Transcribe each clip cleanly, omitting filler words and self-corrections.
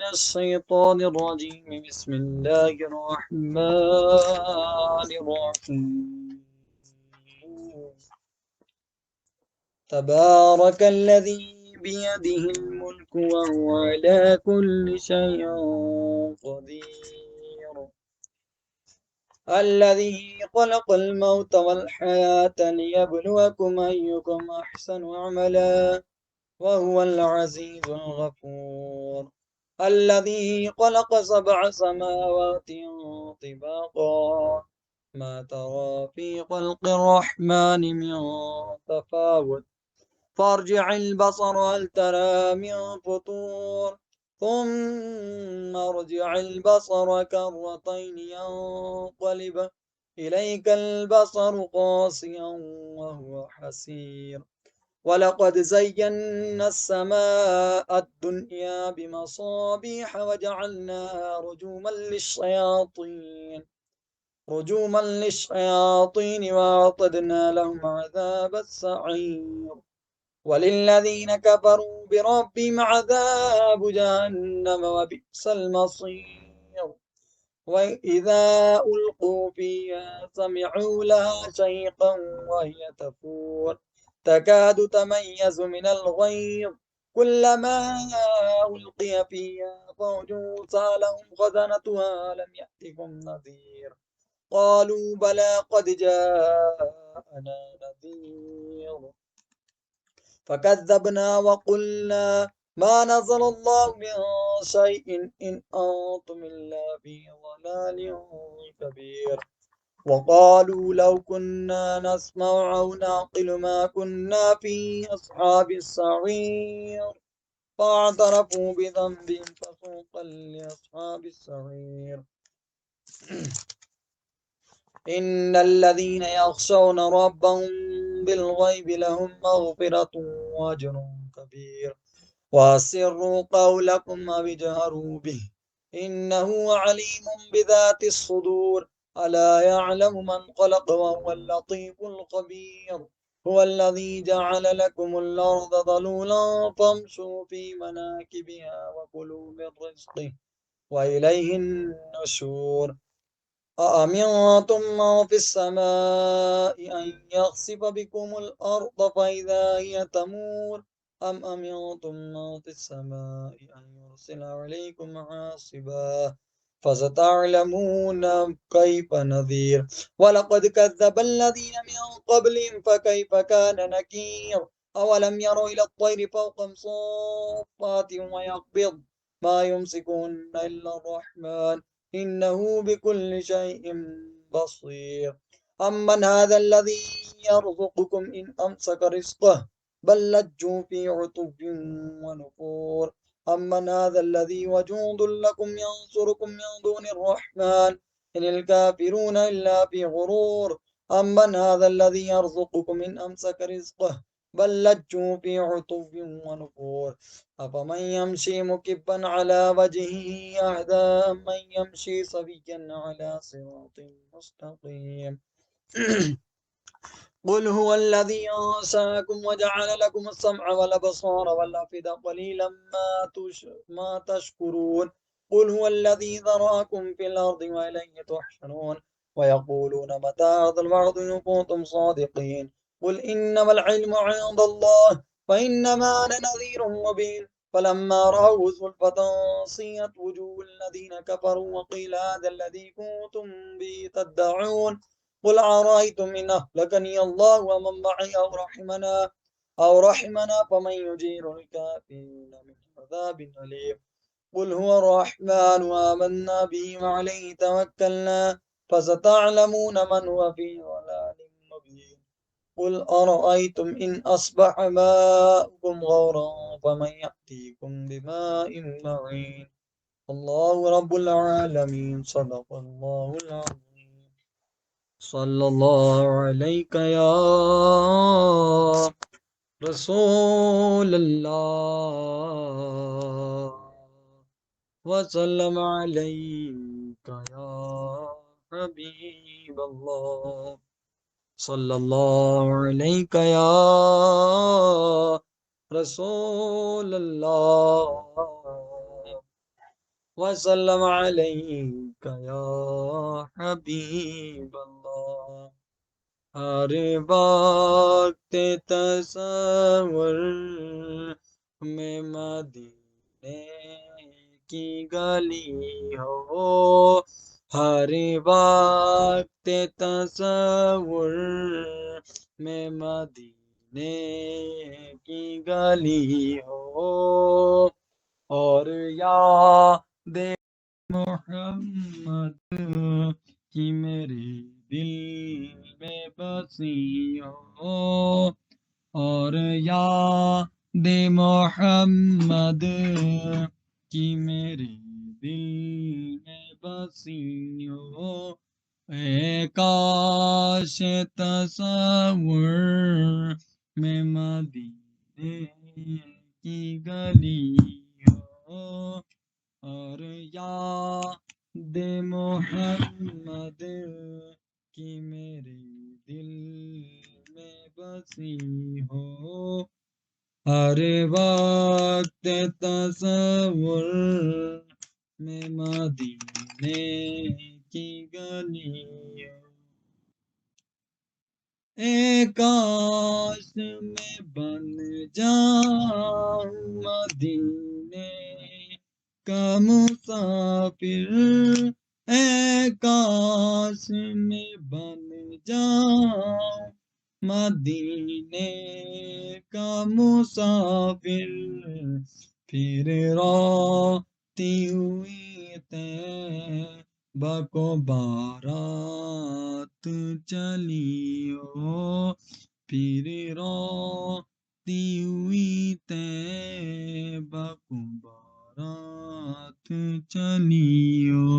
الشيطان الرجيم بسم الله الرحمن الرحيم تبارك الذي بيده الملك وهو على كل شيء قدير الذي خلق الموت والحياة ليبلوكم أيكم أحسن عملا وهو العزيز الغفور الذي خلق 7 سماوات طباقا ما ترى في خلق الرحمن من تفاوت فارجع البصر هل ترى من فطور ثم ارجع البصر كرتين ينقلب إليك البصر قاسيا وهو حسير ولقد زينا السماء الدنيا بمصابيح وجعلناها رجوما للشياطين وأعتدنا لهم عذاب السعير وللذين كفروا بربهم عذاب جهنم وبئس المصير وإذا ألقوا فيها سمعوا لها شيقا وهي تفور تكاد تميز من الغيظ كلما ألقي فيها فوج سألهم خزنتها لم يأتكم نذير قالوا بلى قد جاءنا نذير فكذبنا وقلنا ما نزل الله من شيء إن أنتم إلا في ضلال كبير وقالوا لو كنا نسمع أو نعقل ما كنا في أصحاب السعير فاعترفوا بذنبهم فسوقا لأصحاب السعير إن الذين يخشون ربهم بالغيب لهم مغفرة وأجر كبير وأسروا قولكم أو اجهروا به إنه عليم بذات الصدور ألا يعلم من خلق وهو اللطيف الخبير هو الذي جعل لكم الأرض ذلولا فامشوا في مناكبها وكلوا من رزقه وإليه النشور أأمنتم من في السماء أن يخسف بكم الأرض فإذا هي تمور أم أمنتم من في السماء أن يرسل عليكم حاصبا فستعلمون كيف نذير ولقد كذب الذين من قبلهم فكيف كان نكير أولم يروا إلى الطير فوقهم صافات ويقبض ما يمسكهن إلا الرحمن إنه بكل شيء بصير أمن هذا الذي يرزقكم إن أمسك رزقه بل لجوا في عتب ونفور أمن هذا الذي وجود لكم ينصركم من دون الرحمن إن الكافرون إلا في غرور أمن هذا الذي يرزقكم إن أمسك رزقه بل لجوا في عتب ونفور أفمن يمشي مكبا على وجهه أهدى من يمشي سويا على صراط مستقيم قل هو الذي أنشأكم وجعل لكم السمع والأبصار والأفئدة قليلا ما تشكرون قل هو الذي ذرأكم في الأرض وإليه تحشرون ويقولون متى هذا الوعد إن كنتم صادقين قل إنما العلم عند الله وإنما أنا نذير مبين فلما رأوا زلفة سيئت وجوه الذين كفروا وقيل هذا الذي كنتم به تدعون قل أرأيتم إن أهلكني الله ومن معي أو رحمنا فمن يجير الكافرين من عذاب أليم قل هو الرحمن آمنا به وعليه توكلنا فستعلمون من هو في ضلال مبين قل أرأيتم إن أصبح ماؤكم غورا فمن يأتيكم بماء معين الله رب العالمين صدق الله العظيم صلى الله عليك يا رسول الله وسلم عليك يا حبيب الله صلى الله عليك يا رسول الله وسلم عليك يا حبيب الله. ہر وقت تصور میں مدینے کی گلی ہو، ہر وقت تصور میں مدینے کی گلی ہو، اور یاد محمد کی میرے دل میں بسی ہو، اور یاد محمد کی میرے دل میں بسی ہو. اے کاش تصور میں مدینے کی گلی ہو، اور یاد محمد کی میرے دل میں بسی ہو، ہر وقت تصور میں مدینے کی گلی ہو. اے کاش میں بن جاؤں مدینے کا مسافر، اے کاش میں بن جاؤں مدینے کا مسافر، پھر روتی ہوئی طیبہ کو بارات چلی ہو، پھر روتی ہوئی طیبہ کو بارات چلی ہو،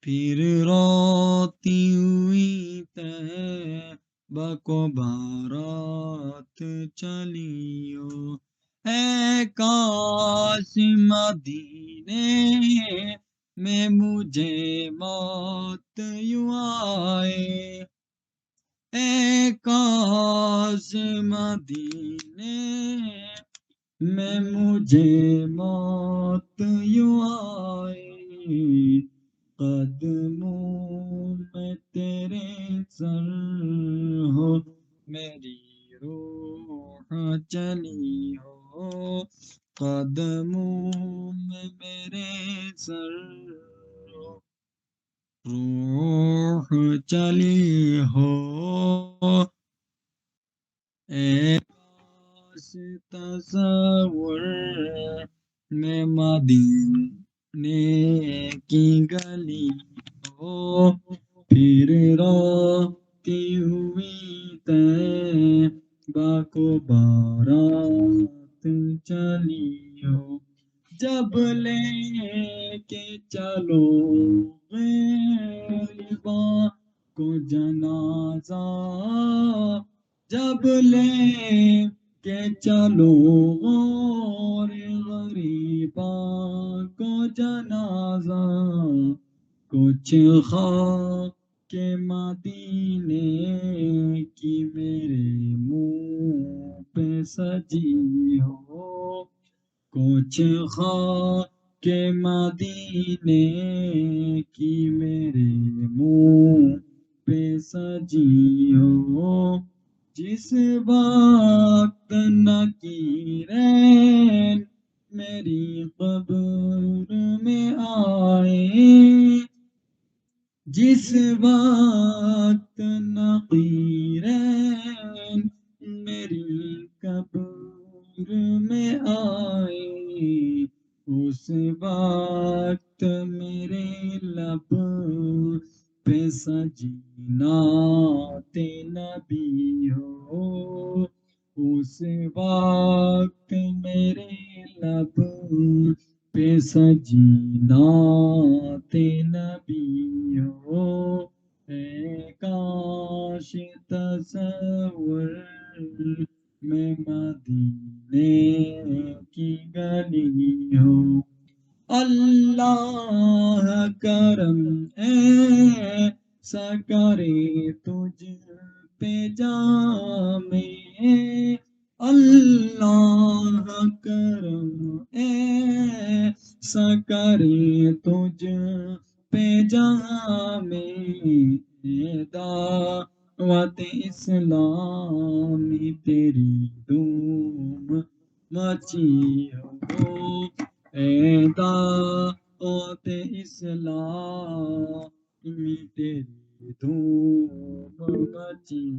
پھر روتی ہوئی طیبہ کو بارات چلی ہو. اے کاش مدینے میں مجھے موت یوں آئے، اے کاش مدینے میں مجھے موت یوں آئے، قدموں میں تیرے سر ہو میری روح چلی ہو، قدموں میں میرے سر ہو روح چلی ہو. اے کاش تصور میں مدینے کی گلی ہو، پھر روتی ہوئی طیبہ کو بارات چلی ہو، جب لے کے چلو غریباں کو جنازہ، جب لے کے چلو غریباں کو جنازہ، کچھ خاک مدینے کی میرے منہ پہ سجی ہو، کچھ خاک مدینے کی میرے منہ پہ سجی ہو، جس وقت نکیرین میری قبر میں آئے، جس وقت نکیرین میری قبر میں آئے، اس وقت میرے لب پہ سجینات نبی ہو، اس وقت میرے لب پہ سجینات نبی ہو. اے کاش تصور میں مدینے کی گلی ہو. اللہ کرم ایسا کرے تجھ پہ جامے، اللہ کرم ایسا تیری دھوم مچی ہو، اے دعوت اسلام میں تیری دھوم مچی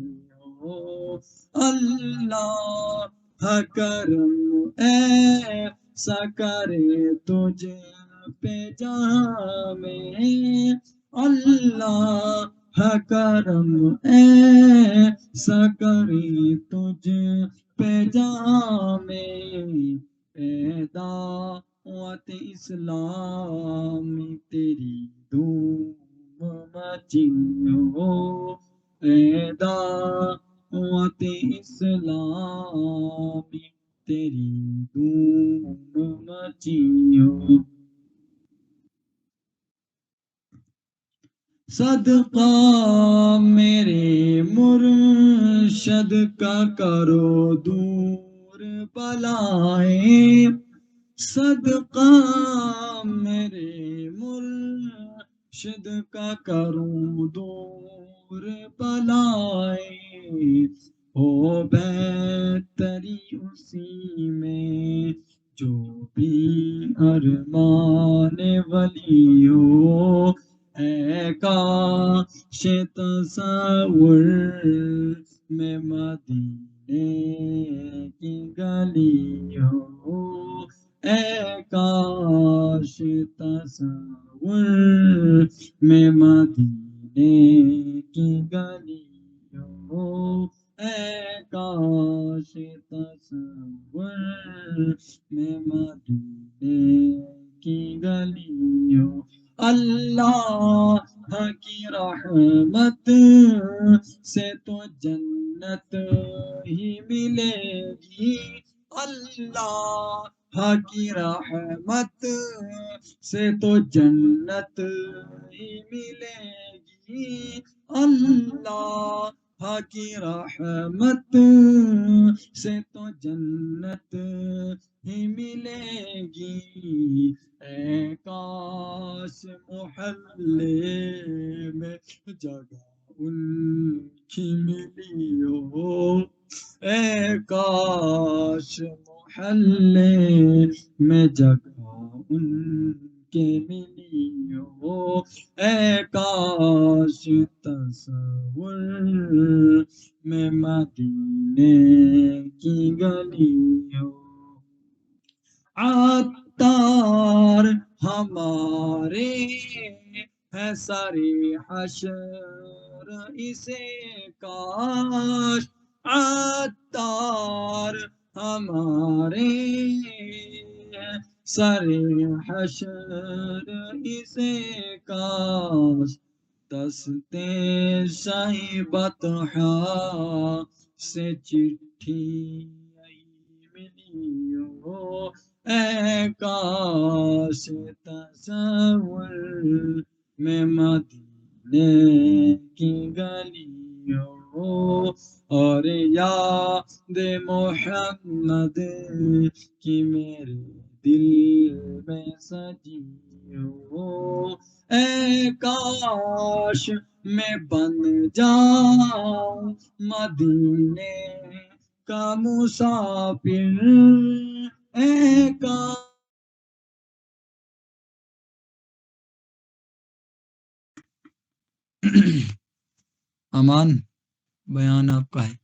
ہو، اللہ کرم ایسا کرے تجھ پہ جہاں میں، اللہ کرم ایسا کرے تجھ پہ جہاں میں، اے دعوت اسلام میں تیری دھوم مچی ہو، اے دعوت اسلام میں تیری دھوم مچی ہو، صدقہ میرے مرشد کا کرو دور بلائیں، صدقہ میرے مرشد کا کرو دور بلائیں، ہو بہتری اسی میں جو بھی ارمان ولی ہو، اے کاش تصور میں مدینے کی گلی ہو، اے کاش تصور میں مدینے کی گلی ہو، اے کاش تصور میں مدینے کی گلی ہو، اللہ کی رحمت سے تو جنت ہی ملے گی، اللہ کی رحمت سے تو جنت ہی ملے گی، اللہ کی رحمت سے تو جنت ہی ملے گی، اے کاش محلے میں جگہ ان کی ملی ہو، اے کاش محلے میں جگہ ان کے ملی ہو، اے کاش تصور میں مدینے کی گلی ہو، عطار ہمارے ہے سارے حشر اسے کاش، عطار ہمارے ہے سارے حشر اسے کاش، دستے شاہی بطحا سے چٹھی ملی ہو، اے کاش تصور میں مدینے کی گلی ہو، اور یاد محمد کی میرے دل میں سجی ہو، اے کاش میں بن جاؤں مدینے کا مسافر، اے امان بیان آپ کا ہے۔